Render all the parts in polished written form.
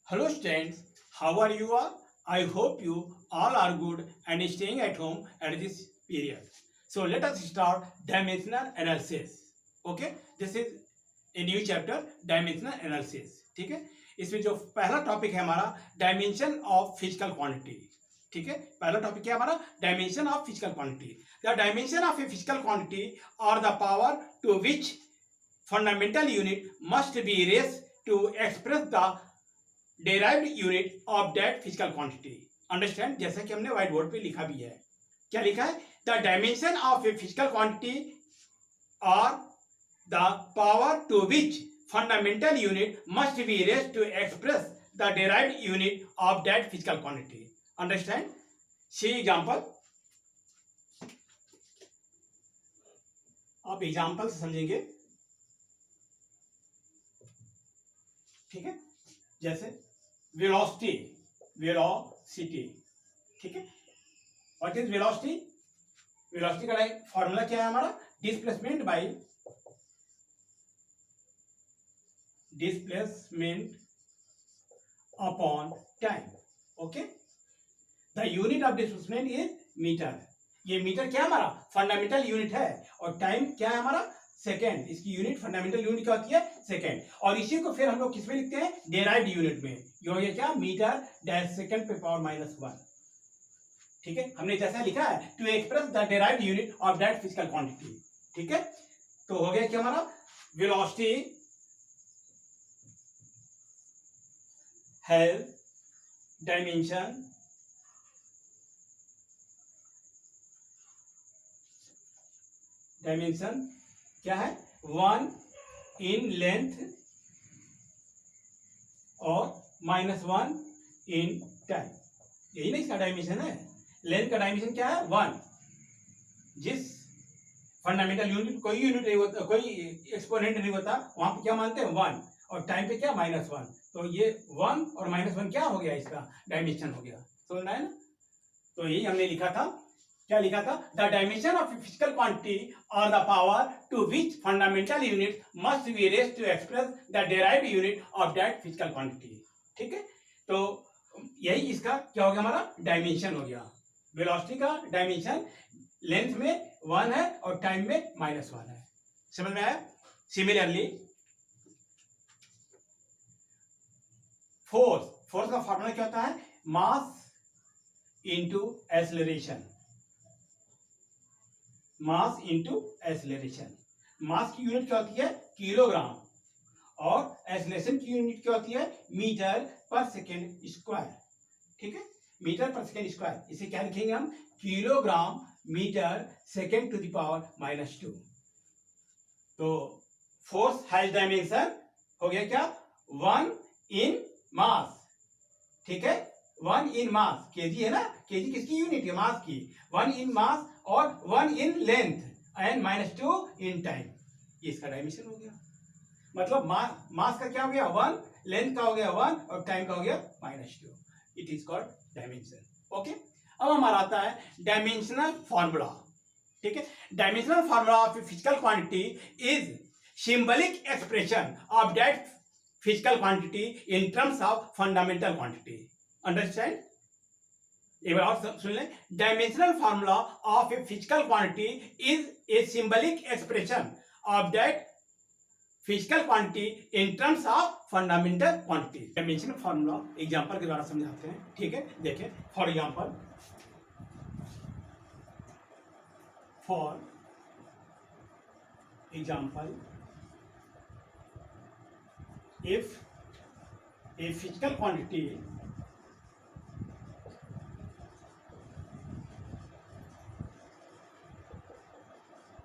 Hello students, how are you all? I hope you all are good and staying at home at this period. So let us start dimensional analysis. Okay, this is a new chapter dimensional analysis. ठीक है, इसमें जो पहला topic है हमारा dimension of physical quantity. ठीक है, पहला टॉपिक क्या है हमारा dimension of physical quantity. The dimension of a physical quantity और the power to which fundamental unit must be raised to express the derived unit of that physical quantity. Understand? जैसा कि हमने व्हाइट बोर्ड पे लिखा भी है. क्या लिखा है? The dimension of a physical quantity or the power to which fundamental unit must be raised to express the derived unit of that physical quantity. Understand? See example. आप एग्जाम्पल से समझेंगे. ठीक है, जैसे वेलोसिटी. ठीक है, व्हाट इज वेलोसिटी? वेलोसिटी का formula क्या है हमारा? Displacement upon time. Okay, the unit of displacement is metre. ये मीटर क्या है हमारा? फंडामेंटल यूनिट है. और टाइम क्या है हमारा? सेकेंड. इसकी यूनिट फंडामेंटल यूनिट क्या होती है? सेकेंड. और इसी को फिर हम लोग किस में लिखते हैं? डेराइव्ड यूनिट में. ये हो गया क्या? मीटर डैश सेकेंड पे पावर -1. ठीक है, हमने जैसा लिखा है to express the derived unit of that physical quantity. ठीक है, तो हो गया क्या हमारा? वेलोसिटी हैज डायमेंशन क्या है? 1 इन लेंथ और -1 इन टाइम. यही ना इसका डायमेंशन है. लेंथ का डायमेंशन क्या है? 1. जिस फंडामेंटल यूनिट कोई यूनिट नहीं होता, कोई एक्सपोनेंट नहीं होता, वहां पे क्या मानते हैं? 1. और टाइम पे क्या? -1. तो ये 1 और -1 क्या हो गया? इसका डायमेंशन हो गया. समझ में आया ना? तो यही हमने लिखा था. क्या लिखा था? The dimension of physical quantity और the power to which fundamental unit must be raised to express the derived unit of that physical quantity. ठीक है, तो यही इसका क्या हो गया? हमारा डायमेंशन हो गया. वेलोसिटी का डायमेंशन लेंथ में 1 है और टाइम में -1 है. समझ में आया? सिमिलरली फोर्स का फॉर्मूला क्या होता है? Mass into acceleration. Mass into acceleration. Mass की यूनिट क्या होती है? किलोग्राम. और एक्सेलरेशन की यूनिट क्या होती है? मीटर पर सेकेंड स्क्वायर. ठीक है, मीटर पर सेकेंड स्क्वायर. इसे क्या लिखेंगे हम? Kilogram metre second to the power -2. तो फोर्स हैज डायमेंशन हो गया क्या? 1 इन मास. ठीक है, 1 इन मास. केजी है ना? केजी किसकी यूनिट है? मास की. 1 इन मास और 1 in length and -2 in time. ये इसका डायमेंशन हो गया. मतलब मास का क्या हो गया? 1. लेंथ का हो गया 1 और टाइम का हो गया -2. It is called dimension. Okay, अब हमारा आता है डायमेंशनल फॉर्मूला. ठीक है, dimensional formula of physical quantity is symbolic expression of that physical quantity in terms of fundamental quantity. Understand? एक बार और सुन लें. Dimensional formula of a physical quantity is a symbolic expression of that physical quantity in terms of fundamental quantity. Dimensional formula example के द्वारा समझाते हैं. ठीक है, देखें. For example if a physical quantity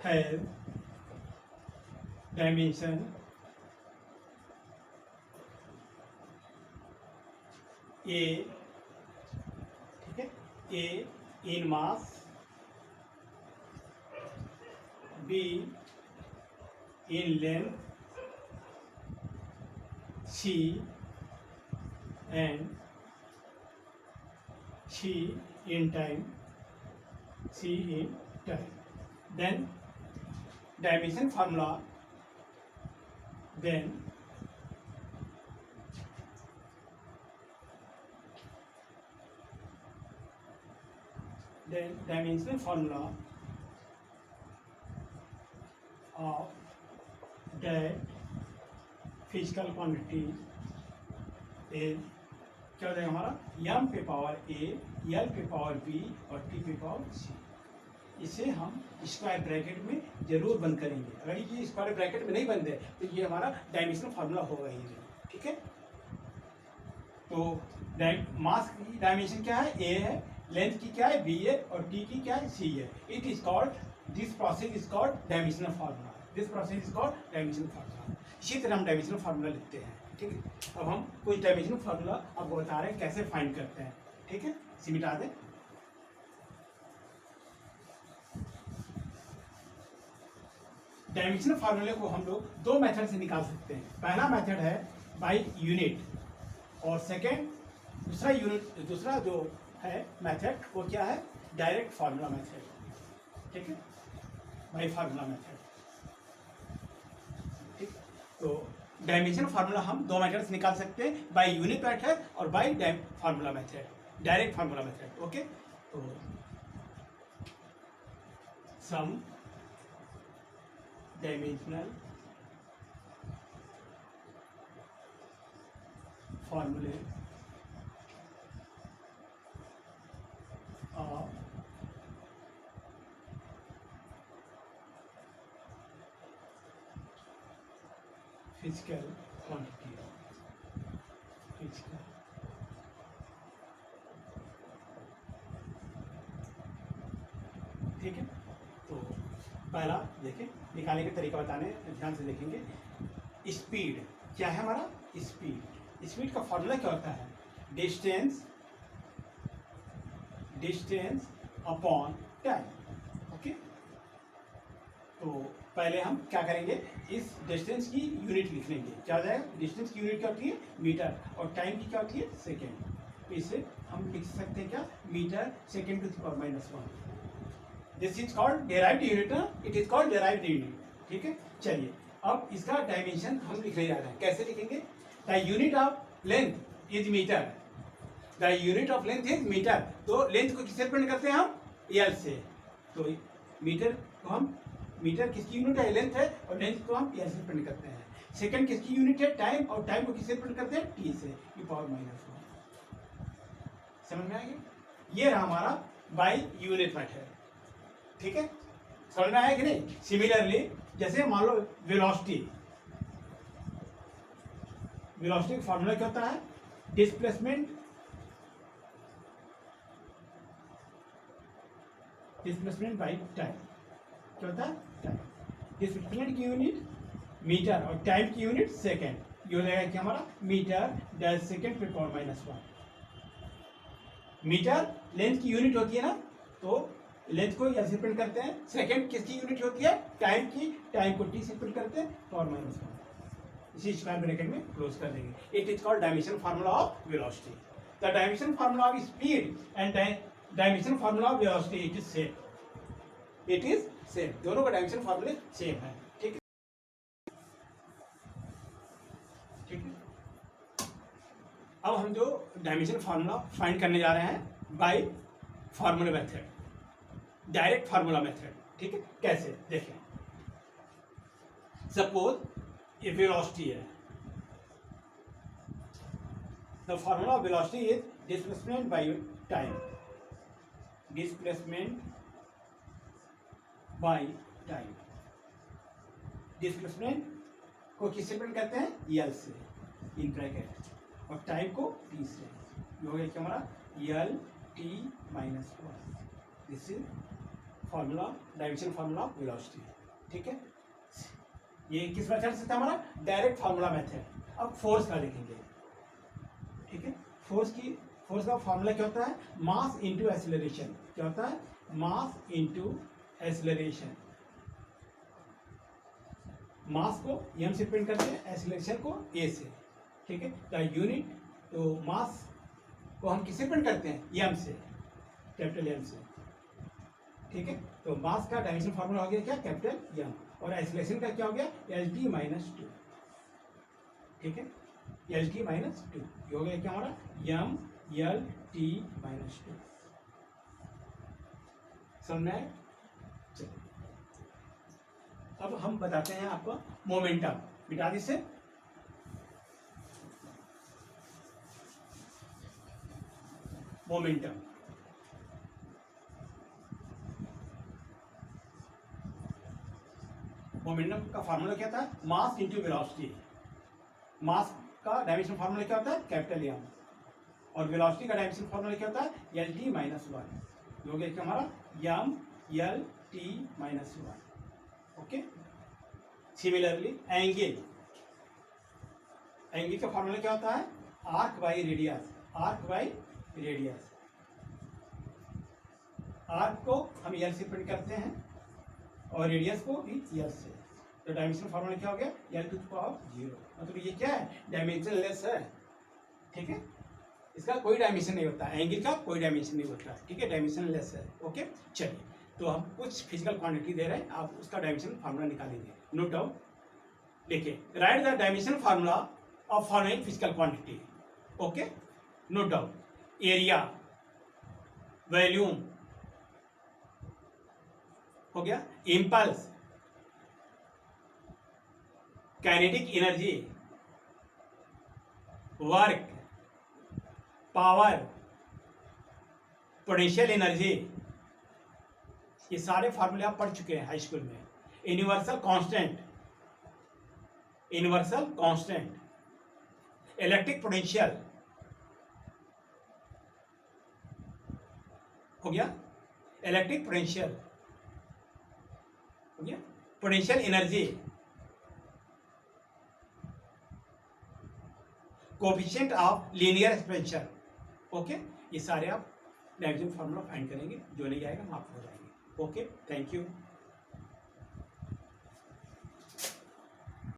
has dimension A, ठीक है, A in mass, B in length, C and C in time, then dimension formula, then then dimensional formula of that physical quantity is क्या हो जाएगा हमारा m पे power a, l पे power b और t पे पावर c। इसे हम स्क्वायर ब्रैकेट में जरूर बंद करेंगे। अगर ये स्क्वायर ब्रैकेट में नहीं बंद है तो ये हमारा डायमेंशनल फार्मूला होगा ही नहीं। ठीक है, तो मास की डायमेंशन क्या है, a है, लेंथ की क्या है, b है, और t की क्या है, c है। It is called, this process is called dimensional formula. This process is called dimensional formula. इसी तरह हम डायमेंशनल फार्मूला लिखते हैं। ठीक है, अब हम कुछ डायमेंशनल फार्मूला आपको बता रहे हैं कैसे फाइंड करते हैं। ठीक है, इसे मिटा दें। डायमेंशनल फार्मूले को हम लोग दो मेथड से निकाल सकते हैं। पहला मेथड है बाय यूनिट, और सेकेंड दूसरा जो है मेथड वो क्या है, डायरेक्ट फार्मूला मेथड। ठीक है, बाय फार्मूला मेथड। ठीक, तो डायमेंशनल फार्मूला हम दो मेथड से निकाल सकते हैं, बाय यूनिट मेथड और bye formula method, direct formula method. Okay, तो सम डायमेंशनल फॉर्मूले ऑफ फिजिकल क्वांटिटी, फिजिकल ठीक है। तो पहला देखें, निकालने का तरीका बताने ध्यान से देखेंगे। स्पीड क्या है हमारा, स्पीड का फॉर्मूला क्या होता है, डिस्टेंस अपॉन टाइम। ओके, तो पहले हम क्या करेंगे, इस डिस्टेंस की यूनिट लिख लेंगे। क्या हो जाएगा, डिस्टेंस की यूनिट क्या होती है, मीटर, और टाइम की क्या होती है, सेकेंड। तो इसे हम लिख सकते हैं क्या, metre second to the power -1। This is called derived unit, it is called derived unit. ठीक है, चलिए अब इसका डायमेंशन हम लिखने जा रहे हैं। कैसे लिखेंगे, the unit of length is metre, the unit of length is metre. तो लेंथ को किससे रिप्रेजेंट करते हैं हम, एल से। तो मीटर को हम, मीटर किसकी यूनिट है, लेंथ है, और लेंथ को हम एल से रिप्रेजेंट करते हैं। सेकंड किसकी यूनिट है, टाइम, और टाइम को किससे रिप्रेजेंट करते हैं, टी से, ई पावर -1। समझ में आ गया, ये रहा हमारा बाय यूनिट मेथड। ठीक है, समझ में आया कि नहीं। सिमिलरली जैसे मान लो वेलोसिटी का फॉर्मूला क्या होता है, डिस्प्लेसमेंट बाय टाइम। क्या होता है, टाइम। डिस्प्लेसमेंट की यूनिट मीटर और टाइम की यूनिट सेकेंड। ये हो जाएगा कि हमारा मीटर डैश सेकेंड पे पावर -1। मीटर लेंथ की यूनिट होती है ना, तो लेंथ को एल से रिप्रेजेंट करते हैं। सेकंड किसकी यूनिट होती है, टाइम की, टाइम को टी से रिप्रेजेंट करते हैं, पावर -1। इसी स्क्वायर ब्रैकेट में क्लोज कर देंगे। It is called dimension formula of velocity. The dimension formula of speed and dimension formula of velocity it is same, it is same. दोनों का डायमेंशन फार्मूले सेम है। ठीक है, ठीक है। अब हम जो डायमेंशन फार्मूला फाइंड करने जा रहे हैं bye formula method, direct formula method. ठीक है, कैसे देखें, सपोज ये वेलोसिटी है, the formula of velocity is displacement by time, displacement by time. Displacement को किससे रिप्रेजेंट करते हैं, एल से, इन ब्रैकेट, और टाइम को टी से। ये हो गया कि हमारा L T -1। This is formula, dimension formula of velocity. ठीक है, ये किस मेथड से था हमारा, डायरेक्ट फार्मूला मेथड। अब फोर्स का देखेंगे। ठीक है, फोर्स का फार्मूला क्या होता है, मास इनटू एक्सीलरेशन। क्या होता है, मास इनटू एक्सीलरेशन। मास को एम से रिप्रेजेंट करते हैं, एक्सीलरेशन को ए से। ठीक है, द यूनिट, तो मास को हम किससे रिप्रेजेंट करते हैं, एम से, कैपिटल एम से। ठीक है, तो मास का डायमेंशन फार्मूला हो गया क्या, कैपिटल एम, और एक्सीलरेशन का क्या हो गया, एल टी -2। ठीक है, एल टी -2। ये हो गया क्या हमारा, एम एल टी -2। समझ में आया? चलिए अब हम बताते हैं आपको मोमेंटम। बिटा दीजिए। मोमेंटम मोमेंटम का फार्मूला क्या था? Mass into velocity. मास का डायमेंशन फार्मूला क्या होता है? Capital M. और वेलोसिटी का डायमेंशन फार्मूला क्या होता है? L T minus one. ये हो गया क्या हमारा? M L T minus one. Okay. Similarly angle, angle का फार्मूला क्या होता है? Arc by radius. Arc by radius. Arc को हम एल से प्रिंट करते हैं और रेडियस को भी एल से। तो डायमेंशन फार्मूला क्या हो गया? L two the power 0। मतलब ये क्या है? डायमेंशनलेस है। ठीक है, इसका कोई डायमेंशन नहीं होता, एंगल का कोई डायमेंशन नहीं होता। ठीक है, डायमेंशनलेस है। ओके, चलिए तो हम कुछ फिजिकल क्वांटिटी दे रहे हैं, आप उसका डायमेंशन फार्मूला निकालेंगे। Note down. देखिए, write the dimension formula of following physical quantity. Okay, note down. Area, volume हो गया, impulse, kinetic energy, work, power, potential energy, ये सारे फार्मूले आप पढ़ चुके हैं हाई स्कूल में। Universal constant, universal constant, electric potential हो गया, इलेक्ट्रिक पोटेंशियल हो गया, potential energy, coefficient of linear expansion. Okay, ये सारे आप डायमेंशन फार्मूला फाइंड करेंगे, जो नहीं आएगा हम आपको बताएंगे। Okay, thank you.